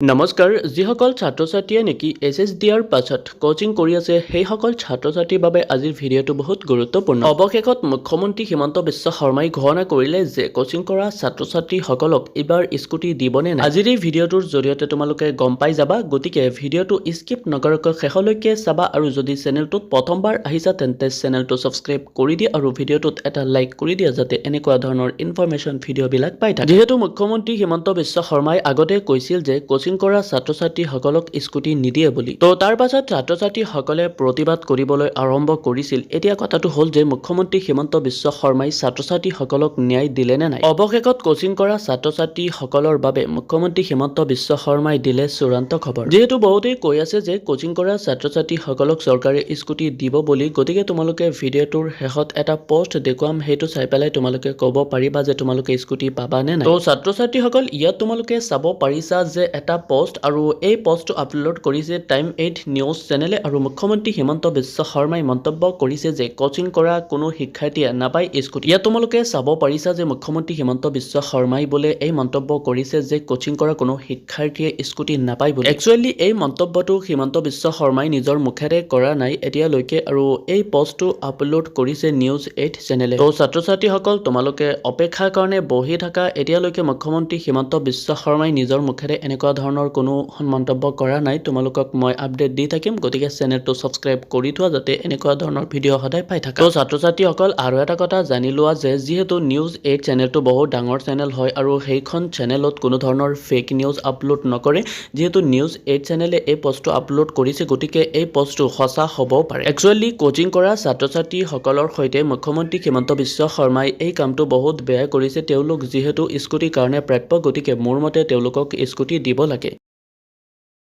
নমস্কাৰ যিসকল ছাত্ৰ-ছাত্ৰীয়ে নেকি এছএছডিআৰ পাছত কোচিং কৰি আছে সেইসকল ছাত্ৰ-ছাত্ৰীৰ বাবে আজিৰ ভিডিঅ'টো বহুত গুৰুত্বপূৰ্ণ। অৱশেষত মুখ্যমন্ত্ৰী হিমন্ত বিশ্ব শৰ্মাই ঘোষণা কৰিলে যে কোচিং কৰা ছাত্ৰ-ছাত্ৰীসকলক এইবাৰ স্কুটি দিবনে নাই। আজিৰ এই ভিডিঅ'টোৰ জৰিয়তে তোমালোকে গম পাই যাবা, গতিকে ভিডিঅ'টো স্কিপ নকৰাকৈ শেষলৈকে চাবা আৰু যদি চেনেলটোত প্ৰথমবাৰ আহিছা তেন্তে চেনেলটো ছাবস্ক্ৰাইব কৰি দিয়া আৰু ভিডিঅ'টোত এটা লাইক কৰি দিয়া যাতে এনেকুৱা ধৰণৰ ইনফৰমেশ্যন ভিডিঅ'বিলাক পাই থাকা। যিহেতু মুখ্যমন্ত্ৰী হিমন্ত বিশ্ব শৰ্মাই আগতে কৈছিল যে কোচিং কৰা ছাত্ৰ-ছাত্ৰীসকলক স্কুটি নিদিয়ে বুলি। তো তাৰ পাছত ছাত্ৰ-ছাত্ৰীসকলে প্ৰতিবাদ কৰিবলৈ আৰম্ভ কৰিছিল। এতিয়া কথাটো হ'ল যে মুখ্যমন্ত্ৰী হিমন্ত বিশ্ব শৰ্মাই ছাত্ৰ-ছাত্ৰীসকলক ন্যায় দিলে নে নাই। অৱশেষত কোচিং কৰা ছাত্ৰ-ছাত্ৰীসকলৰ বাবে মুখ্যমন্ত্ৰী হিমন্ত বিশ্ব শৰ্মাই দিলে চূড়ান্ত খবৰ। যিহেতু বহুতেই কৈ আছে যে কোচিং কৰা ছাত্ৰ-ছাত্ৰীসকলক চৰকাৰে স্কুটি দিব বুলি, গতিকে তোমালোকে ভিডিঅ'টোৰ শেষত এটা পোষ্ট দেখুৱাম, সেইটো চাই পেলাই তোমালোকে ক'ব পাৰিবা যে তোমালোকে স্কুটি পাবা নে নাই। তো ছাত্ৰ-ছাত্ৰীসকল ইয়াত তোমালোকে চাব পাৰিছা যে এটা পোষ্ট, আৰু এই পোষ্টটো আপলোড কৰিছে টাইম 8 নিউজ চেনেলে, আৰু মুখ্যমন্ত্ৰী হিমন্ত বিশ্ব শৰ্মাই মন্তব্য কৰিছে যে কোচিং কৰা কোনো শিক্ষাৰ্থীয়ে নাপায় স্কুটি। ইয়াত তোমালোকে চাব পাৰিছা যে মুখ্যমন্ত্ৰী হিমন্ত বিশ্ব শৰ্মাই বোলে এই মন্তব্য কৰিছে যে কোচিং কৰা কোনো শিক্ষাৰ্থীয়ে স্কুটি নাপায় বুলি। একচুৱেলি এই মন্তব্যটো হিমন্ত বিশ্ব শৰ্মাই নিজৰ মুখেৰে কৰা নাই এতিয়ালৈকে, আৰু এই পোষ্টটো আপলোড কৰিছে নিউজ 8 চেনেলে। তো ছাত্ৰ-ছাত্ৰীসকল তোমালোকে অপেক্ষাৰ কাৰণে বহি থাকা। এতিয়ালৈকে মুখ্যমন্ত্ৰী হিমন্ত বিশ্ব শৰ্মাই নিজৰ মুখেৰে এনেকুৱা ধৰণৰ কোনো মন্তব্য কৰা নাই। তোমালোকক মই আপডেট দি থাকিম, গতিকে চেনেলটো ছাবস্ক্ৰাইব কৰি থোৱা যাতে এনেকুৱা ধৰণৰ ভিডিঅ' সদায় পাই থাকা। তো ছাত্ৰ-ছাত্ৰীসকল আৰু এটা কথা জানি লোৱা যে যিহেতু নিউজ 8 চেনেলটো বহুত ডাঙৰ চেনেল হয় আৰু সেইখন চেনেলত কোনো ধৰণৰ ফেক নিউজ আপলোড নকৰে। যিহেতু নিউজ 8 চেনেলে এই পোষ্টটো আপলোড কৰিছে, গতিকে এই পোষ্টটো সঁচা হ'বও পাৰে। একচুৱেলি কোচিং কৰা ছাত্ৰ-ছাত্ৰীসকলৰ সৈতে মুখ্যমন্ত্ৰী হিমন্ত বিশ্ব শৰ্মাই এই কামটো বহুত বেয়া কৰিছে। তেওঁলোক যিহেতু স্কুটিৰ কাৰণে প্ৰাপ্য, গতিকে মোৰ মতে তেওঁলোকক স্কুটি দিব লাগে।